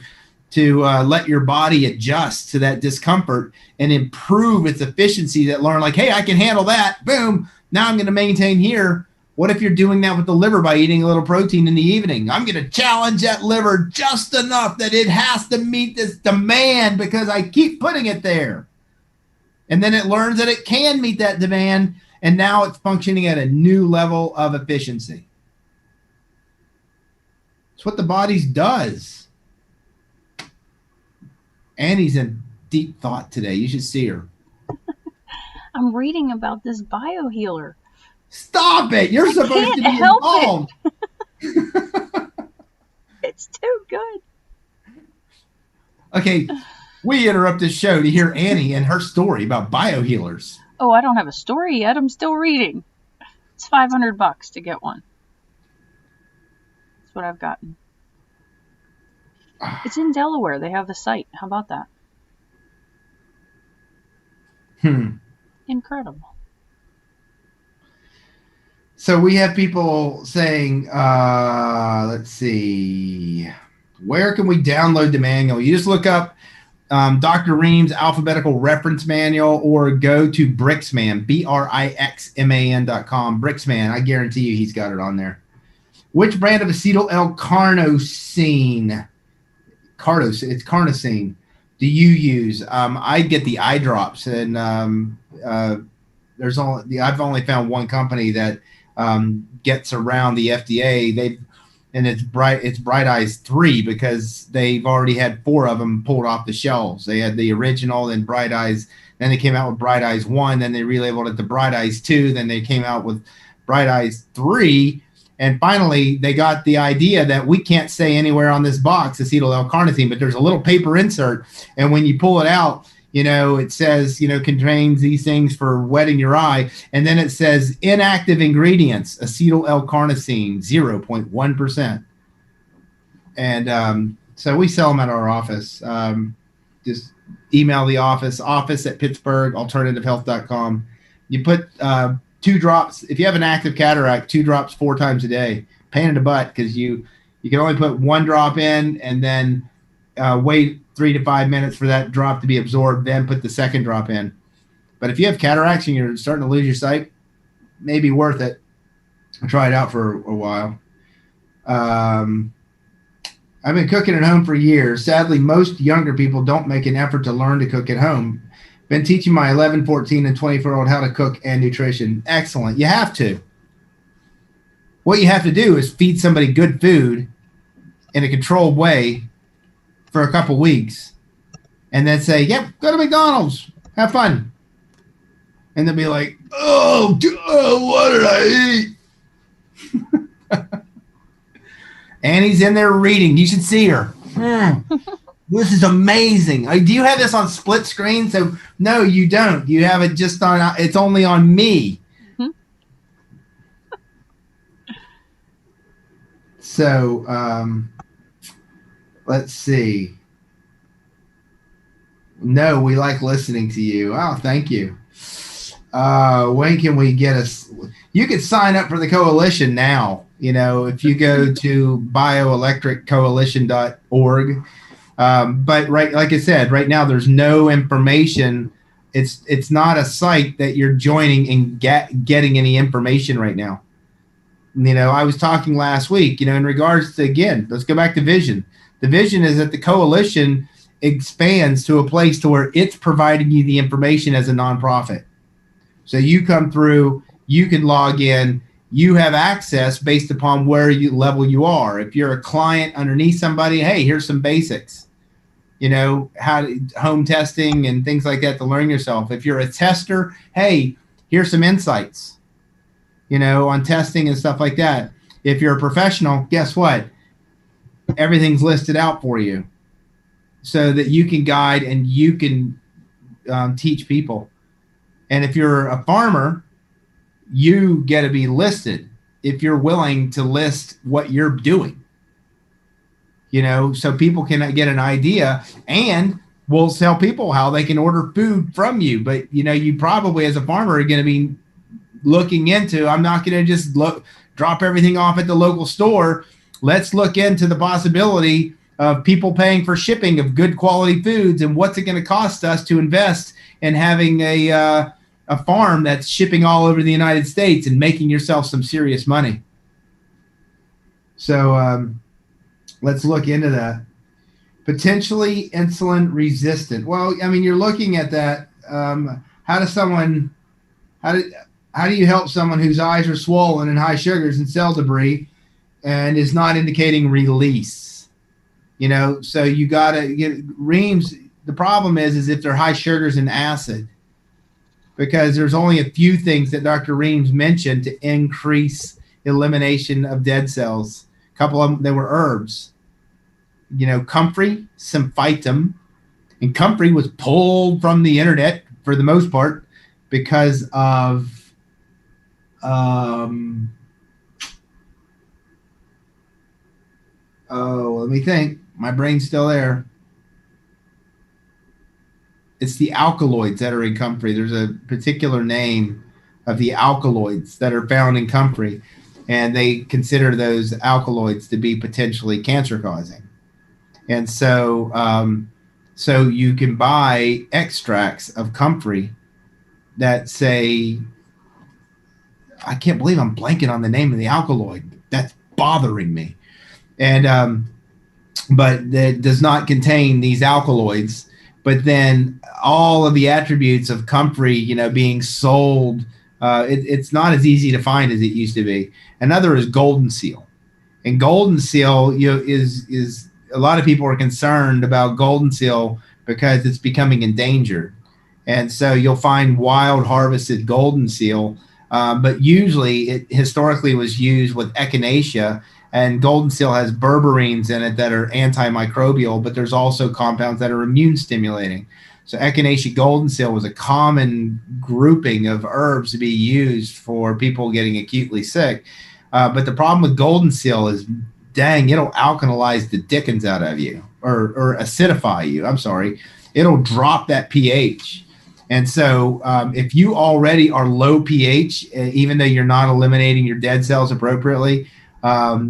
let your body adjust to that discomfort and improve its efficiency. That learn hey, I can handle that. Boom. Now I'm going to maintain here. What if you're doing that with the liver by eating a little protein in the evening? I'm going to challenge that liver just enough that it has to meet this demand because I keep putting it there. And then it learns that it can meet that demand, and now it's functioning at a new level of efficiency. It's what the body does. Annie's in deep thought today. You should see her. I'm reading about this biohealer. Stop it! You're supposed to be involved. It's too good. Okay. We interrupt this show to hear Annie and her story about biohealers. Oh, I don't have a story yet. I'm still reading. It's $500 to get one. That's what I've gotten. It's in Delaware. They have the site. How about that? Incredible. So we have people saying, let's see, where can we download the manual? You just look up Dr. Ream's alphabetical reference manual or go to Brixman, BRIXMAN.com. Brixman, I guarantee you he's got it on there. Which brand of acetyl L-carnosine, it's carnosine, do you use? I get the eye drops, and I've only found one company that gets around the FDA. It's Bright Eyes 3 because they've already had 4 of them pulled off the shelves. They had the original, then Bright Eyes, then they came out with Bright Eyes 1, then they relabeled it to Bright Eyes 2, then they came out with Bright Eyes 3, and finally they got the idea that we can't say anywhere on this box acetyl L-carnitine, but there's a little paper insert, and when you pull it out, it says, contains these things for wetting your eye. And then it says inactive ingredients, acetyl L-carnitine, 0.1%. And so we sell them at our office. Just email the office at pittsburghalternativehealth.com. You put 2 drops. If you have an active cataract, 2 drops 4 times a day. Pain in the butt because you can only put 1 drop in and then wait 3 to 5 minutes for that drop to be absorbed, then put the second drop in. But if you have cataracts and you're starting to lose your sight, maybe worth it. I'll try it out for a while. I've been cooking at home for years. Sadly, most younger people don't make an effort to learn to cook at home. Been teaching my 11, 14, and 24-year-old how to cook and nutrition. Excellent. You have to. What you have to do is feed somebody good food in a controlled way for a couple weeks and then say, yep, go to McDonald's, have fun. And they'll be like, oh, what did I eat? Annie's in there reading. You should see her. This is amazing. Do you have this on split screen? So no, you don't. You have it just on, it's only on me. So, let's see. No, we like listening to you. Oh, thank you. When can we get us? You could sign up for the coalition now. If you go to bioelectriccoalition.org. But like I said, right now there's no information. It's not a site that you're joining and getting any information right now. I was talking last week, in regards to, again, let's go back to vision. The vision is that the coalition expands to a place to where it's providing you the information as a nonprofit. So you come through, you can log in, you have access based upon where level you are. If you're a client underneath somebody, hey, here's some basics, how home testing and things like that to learn yourself. If you're a tester, hey, here's some insights, on testing and stuff like that. If you're a professional, guess what? Everything's listed out for you so that you can guide and you can teach people. And if you're a farmer, you get to be listed if you're willing to list what you're doing, so people can get an idea, and we'll tell people how they can order food from you. But, you probably as a farmer are going to be looking into, I'm not going to just drop everything off at the local store. Let's look into the possibility of people paying for shipping of good quality foods, and what's it going to cost us to invest in having a farm that's shipping all over the United States and making yourself some serious money. So let's look into that. Potentially insulin resistant. Well, you're looking at that. How do you help someone whose eyes are swollen and high sugars and cell debris and is not indicating release? So you got to get Reams. The problem is if they're high sugars and acid, because there's only a few things that Dr. Reams mentioned to increase elimination of dead cells. A couple of them, they were herbs. Comfrey, symphytum, and comfrey was pulled from the internet for the most part because of let me think. My brain's still there. It's the alkaloids that are in comfrey. There's a particular name of the alkaloids that are found in comfrey, and they consider those alkaloids to be potentially cancer causing. And so, so you can buy extracts of comfrey that say, I can't believe I'm blanking on the name of the alkaloid. That's bothering me. And, but that does not contain these alkaloids, but then all of the attributes of comfrey, being sold, it's not as easy to find as it used to be. Another is golden seal. And golden seal, is a lot of people are concerned about golden seal because it's becoming endangered. And so you'll find wild harvested golden seal, but usually it historically was used with echinacea, and golden seal has berberines in it that are antimicrobial, but there's also compounds that are immune stimulating. So echinacea golden seal was a common grouping of herbs to be used for people getting acutely sick. But the problem with golden seal is, dang, it'll alkalize the dickens out of you, or acidify you. I'm sorry. It'll drop that pH. And so if you already are low pH, even though you're not eliminating your dead cells appropriately,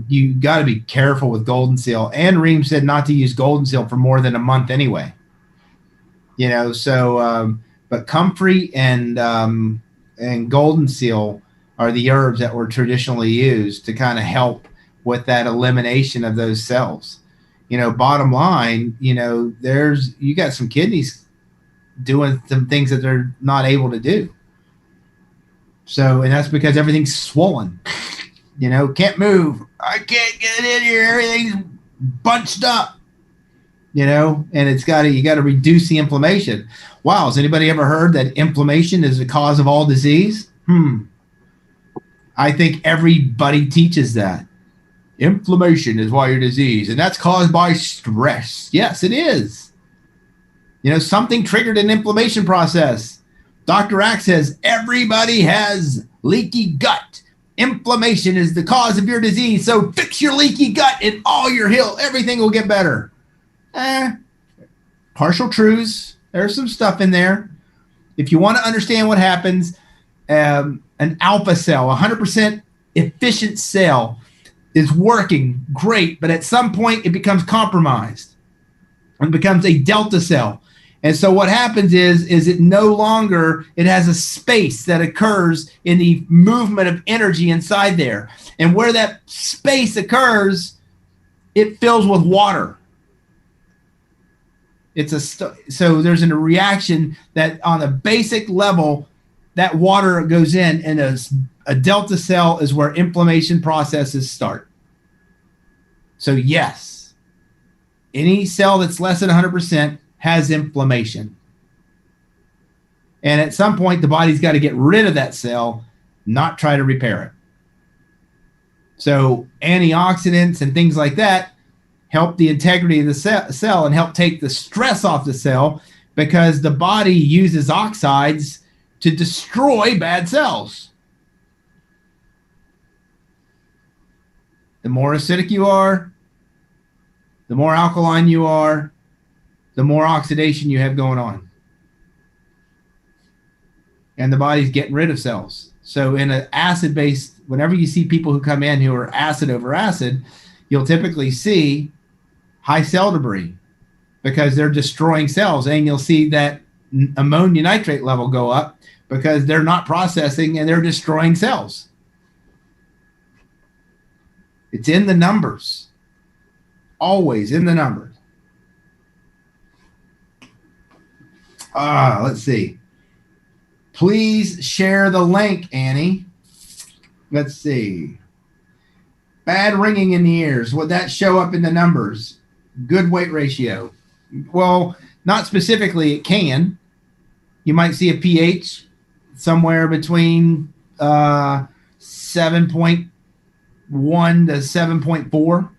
you got to be careful with golden seal. And Reem said not to use golden seal for more than a month anyway. But comfrey and golden seal are the herbs that were traditionally used to kind of help with that elimination of those cells. Bottom line, you got some kidneys doing some things that they're not able to do. So, and that's because everything's swollen. Can't move. I can't get in here. Everything's bunched up. And you got to reduce the inflammation. Wow, has anybody ever heard that inflammation is the cause of all disease? I think everybody teaches that. Inflammation is why you're diseased, and that's caused by stress. Yes, it is. Something triggered an inflammation process. Dr. Axe says everybody has leaky gut. Inflammation is the cause of your disease, so fix your leaky gut and everything will get better. Partial truths. There's some stuff in there. If you want to understand what happens, an alpha cell, 100% efficient cell, is working great, but at some point it becomes compromised and becomes a delta cell. And so what happens is it no longer, it has a space that occurs in the movement of energy inside there. And where that space occurs, it fills with water. So there's a reaction that on a basic level, that water goes in, and a delta cell is where inflammation processes start. So yes, any cell that's less than 100% has inflammation. And at some point, the body's got to get rid of that cell, not try to repair it. So antioxidants and things like that help the integrity of the cell and help take the stress off the cell, because the body uses oxides to destroy bad cells. The more acidic you are, the more alkaline you are, the more oxidation you have going on. And the body's getting rid of cells. So in an acid-based, whenever you see people who come in who are acid over acid, you'll typically see high cell debris because they're destroying cells. And you'll see that ammonia nitrate level go up because they're not processing and they're destroying cells. It's in the numbers. Always in the numbers. Let's see. Please share the link, Annie. Let's see. Bad ringing in the ears. Would that show up in the numbers? Good weight ratio. Well, not specifically. It can. You might see a pH somewhere between 7.1 to 7.4.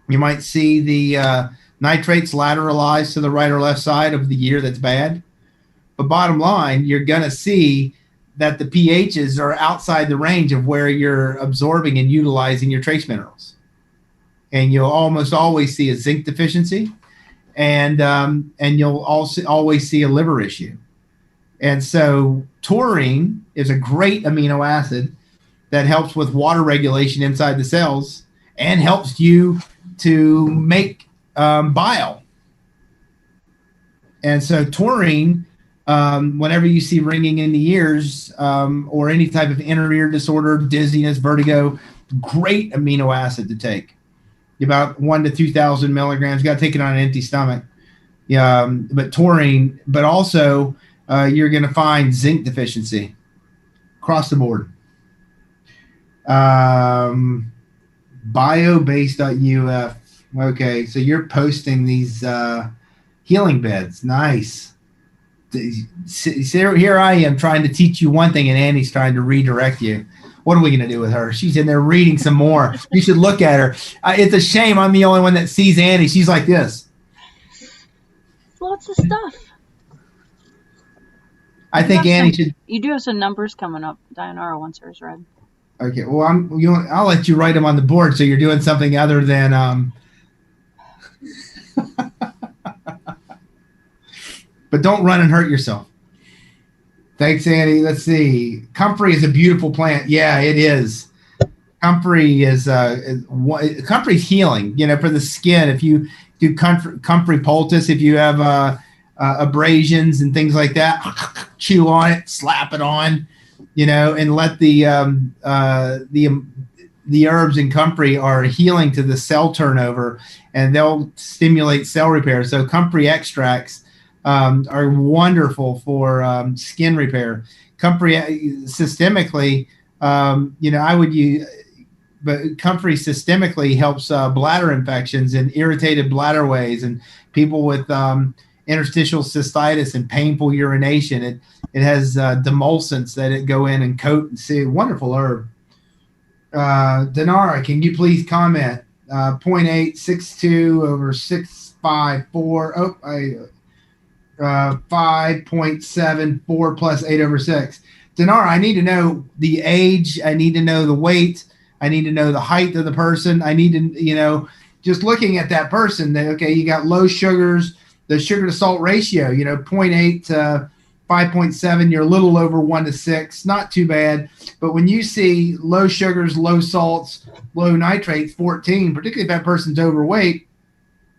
You might see the nitrates lateralized to the right or left side of the year that's bad. But bottom line, you're going to see that the pHs are outside the range of where you're absorbing and utilizing your trace minerals. And you'll almost always see a zinc deficiency, and you'll also always see a liver issue. And so taurine is a great amino acid that helps with water regulation inside the cells and helps you to make bile. And so taurine, whenever you see ringing in the ears or any type of inner ear disorder, dizziness, vertigo, great amino acid to take. About 1,000 to 2,000 milligrams. You got to take it on an empty stomach. but taurine, but also you're going to find zinc deficiency across the board. Biobase.uf. Okay, so you're posting these healing beds. Nice. Here I am trying to teach you one thing, and Annie's trying to redirect you. What are we going to do with her? She's in there reading some more. You should look at her. It's a shame I'm the only one that sees Annie. She's like this. Lots of stuff. I think Annie should. You do have some numbers coming up. Dianara wants hers read. Okay, well, I'll let you write them on the board, so you're doing something other than. But don't run and hurt yourself. Thanks, Annie. Let's see. Comfrey is a beautiful plant. Yeah, it is. Comfrey Comfrey's healing. For the skin. If you do Comfrey poultice, if you have abrasions and things like that, chew on it, slap it on, and let the herbs in Comfrey are healing to the cell turnover, and they'll stimulate cell repair. So Comfrey extracts are wonderful for skin repair. Comfrey systemically, I would use, but Comfrey systemically helps bladder infections and irritated bladderways and people with interstitial cystitis and painful urination. It has demulcents that it go in and coat and see. Wonderful herb. Dinara, can you please comment? 0.862 over 654. Oh, 5.74 plus 8 over 6. Dinara, I need to know the age. I need to know the weight. I need to know the height of the person. I need to, just looking at that person, okay, you got low sugars, the sugar to salt ratio, 0.8 to 5.7, you're a little over 1 to 6, not too bad. But when you see low sugars, low salts, low nitrates, 14, particularly if that person's overweight,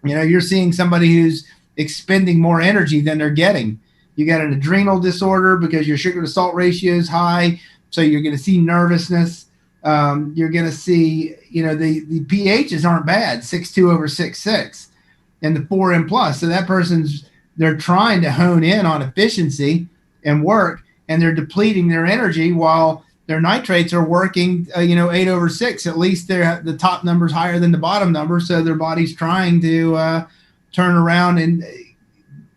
you're seeing somebody who's expending more energy than they're getting. You got an adrenal disorder because your sugar to salt ratio is high, so you're going to see nervousness. You're going to see, the pHs aren't bad, 6.2 over 6.6, and the 4M plus. So that they're trying to hone in on efficiency and work, and they're depleting their energy while their nitrates are working, 8 over 6. At least the top number's higher than the bottom number, so their body's trying to turn around and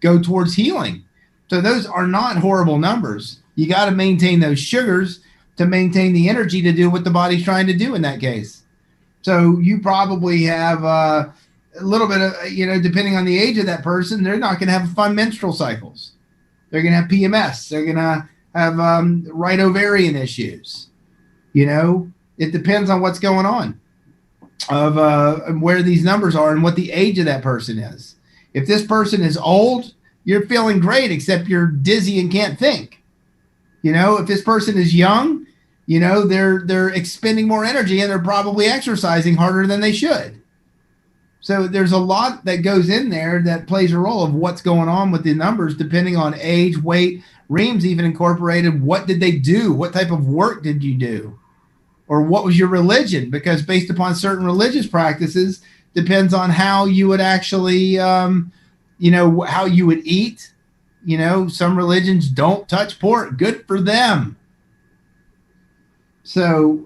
go towards healing. So those are not horrible numbers. You got to maintain those sugars to maintain the energy to do what the body's trying to do in that case. So you probably have a little bit of, depending on the age of that person, they're not going to have fun menstrual cycles. They're going to have PMS. They're going to have right ovarian issues. It depends on what's going on of where these numbers are and what the age of that person is. If this person is old, you're feeling great, except you're dizzy and can't think. If this person is young, they're expending more energy and they're probably exercising harder than they should. So there's a lot that goes in there that plays a role of what's going on with the numbers, depending on age, weight. Reams even incorporated what did they do? What type of work did you do? Or what was your religion? Because based upon certain religious practices, depends on how you would actually, how you would eat. Some religions don't touch pork. Good for them. So,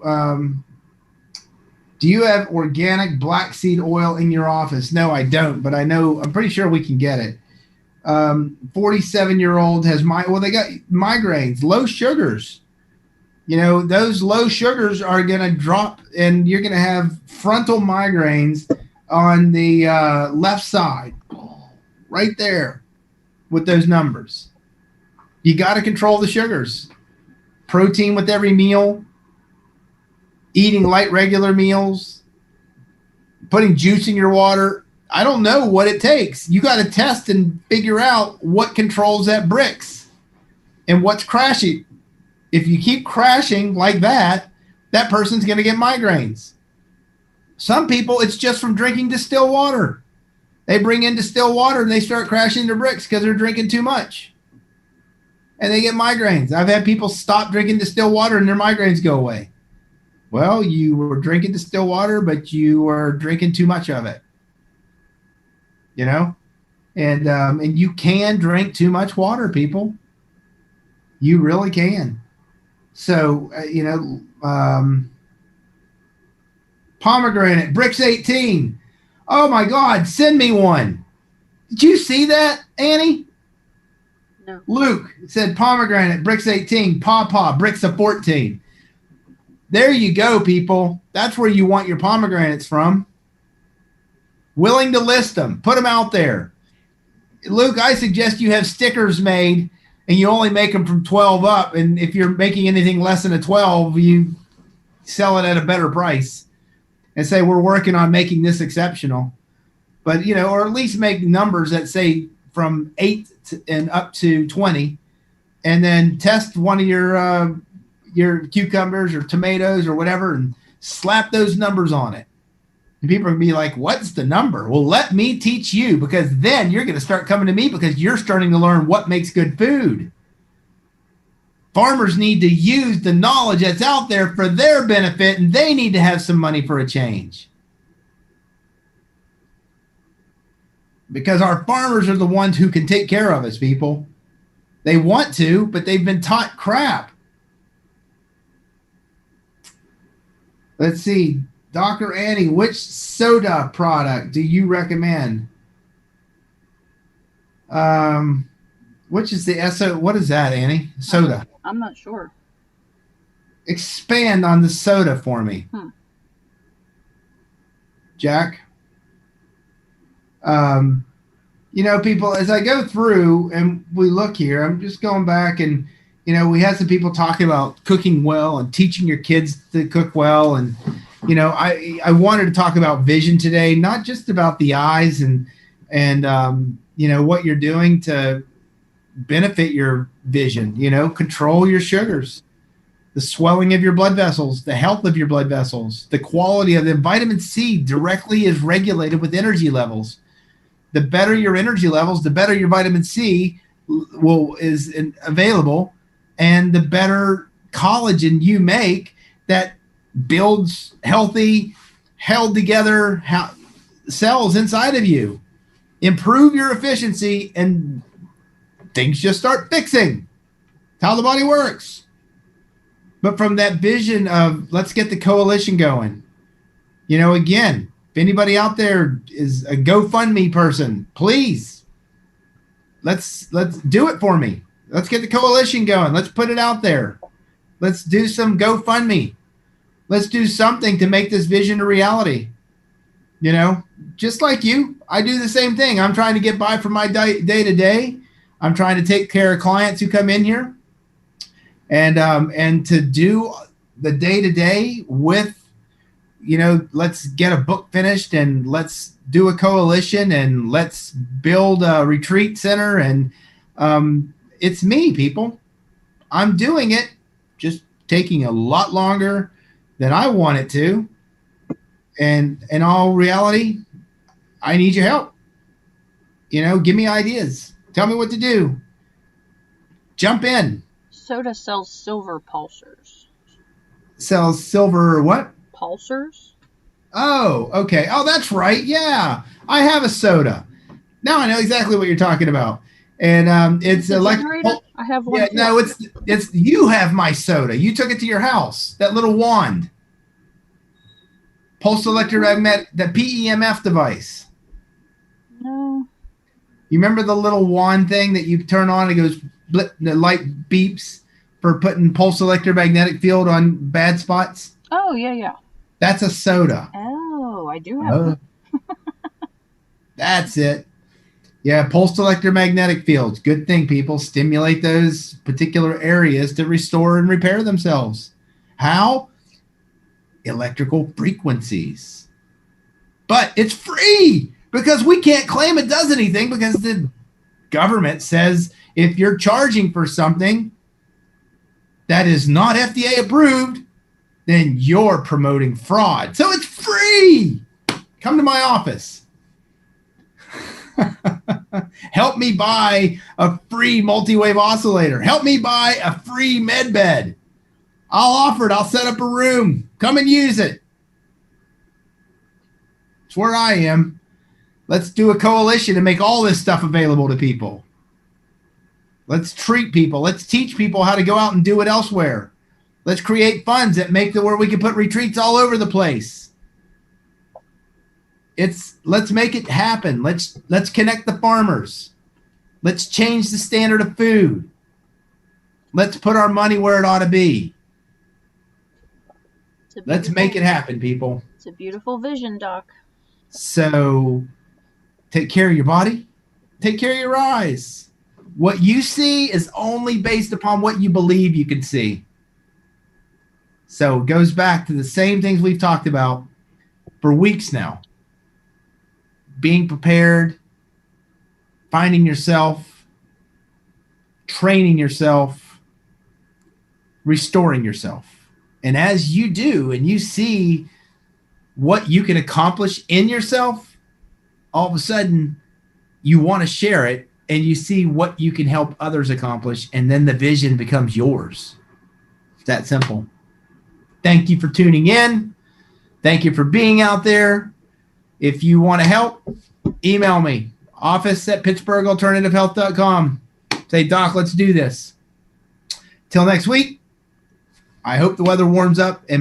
do you have organic black seed oil in your office? No, I don't, but I'm pretty sure we can get it. 47-year-old has they got migraines, low sugars. Those low sugars are going to drop and you're going to have frontal migraines on the left side, right there with those numbers. You got to control the sugars. Protein with every meal, eating light regular meals, putting juice in your water. I don't know what it takes. You got to test and figure out what controls that bricks and what's crashing. If you keep crashing like that, that person's going to get migraines. Some people, it's just from drinking distilled water. They bring in distilled water and they start crashing their bricks because they're drinking too much. And they get migraines. I've had people stop drinking distilled water and their migraines go away. Well, you were drinking distilled water, but you were drinking too much of it. And you can drink too much water, people. You really can. So, pomegranate, Bricks 18. Oh my God, send me one. Did you see that, Annie? No. Luke said pomegranate, Bricks 18, Pawpaw, Bricks of 14. There you go, people. That's where you want your pomegranates from. Willing to list them. Put them out there. Luke, I suggest you have stickers made and you only make them from 12 up. And if you're making anything less than a 12, you sell it at a better price and say, we're working on making this exceptional. But, or at least make numbers that say from 8 and up to 20, and then test one of your cucumbers or tomatoes or whatever and slap those numbers on it. And people are going to be like, what's the number? Well, let me teach you, because then you're going to start coming to me because you're starting to learn what makes good food. Farmers need to use the knowledge that's out there for their benefit, and they need to have some money for a change. Because our farmers are the ones who can take care of us, people. They want to, but they've been taught crap. Let's see. Dr. Annie, which soda product do you recommend? Which is the SO? What is that, Annie? Soda. I'm not sure. Expand on the soda for me. Jack? People, as I go through and we look here, I'm just going back and, we had some people talking about cooking well and teaching your kids to cook well. And, I wanted to talk about vision today, not just about the eyes and what you're doing to benefit your vision, control your sugars, the swelling of your blood vessels, the health of your blood vessels, the quality of them. Vitamin C directly is regulated with energy levels. The better your energy levels, the better your vitamin C is available, and the better collagen you make that builds healthy, held together cells inside of you. Improve your efficiency, and things just start fixing. That's how the body works. But from that vision of let's get the coalition going, again, if anybody out there is a GoFundMe person, please, let's do it for me. Let's get the coalition going. Let's put it out there. Let's do some GoFundMe. Let's do something to make this vision a reality. Just like you, I do the same thing. I'm trying to get by from my day to day. I'm trying to take care of clients who come in here, and to do the day to day with, let's get a book finished and let's do a coalition and let's build a retreat center. And it's me, people. I'm doing it, just taking a lot longer than I want it to. And in all reality, I need your help. Give me ideas. Tell me what to do. Jump in. Soda sells silver pulsars. Sells silver what? Pulsars? Oh, okay. Oh, that's right. Yeah. I have a soda. Now I know exactly what you're talking about. And it's electric. I have one. Yeah, too. No, it's you have my soda. You took it to your house. That little wand. Pulse electromagnetic, the PEMF device. No. You remember the little wand thing that you turn on and it goes blip, the light beeps for putting pulse electromagnetic field on bad spots? Oh, yeah. That's a soda. Oh, I do have one. That's it. Yeah, pulsed electromagnetic fields. Good thing, people. Stimulate those particular areas to restore and repair themselves. How? Electrical frequencies. But it's free because we can't claim it does anything because the government says if you're charging for something that is not FDA approved, then you're promoting fraud. So it's free. Come to my office. Help me buy a free multi-wave oscillator. Help me buy a free med bed. I'll offer it. I'll set up a room. Come and use it. It's where I am. Let's do a coalition and make all this stuff available to people. Let's treat people. Let's teach people how to go out and do it elsewhere. Let's create funds that make where we can put retreats all over the place. Let's make it happen. Let's connect the farmers. Let's change the standard of food. Let's put our money where it ought to be. Let's make it happen, people. It's a beautiful vision, Doc. So take care of your body. Take care of your eyes. What you see is only based upon what you believe you can see. So it goes back to the same things we've talked about for weeks now. Being prepared, finding yourself, training yourself, restoring yourself. And as you do, and you see what you can accomplish in yourself, all of a sudden you want to share it, and you see what you can help others accomplish, and then the vision becomes yours. It's that simple. Thank you for tuning in. Thank you for being out there. If you want to help, email me, office@pittsburghalternativehealth.com. Say, Doc, let's do this. Till next week, I hope the weather warms up and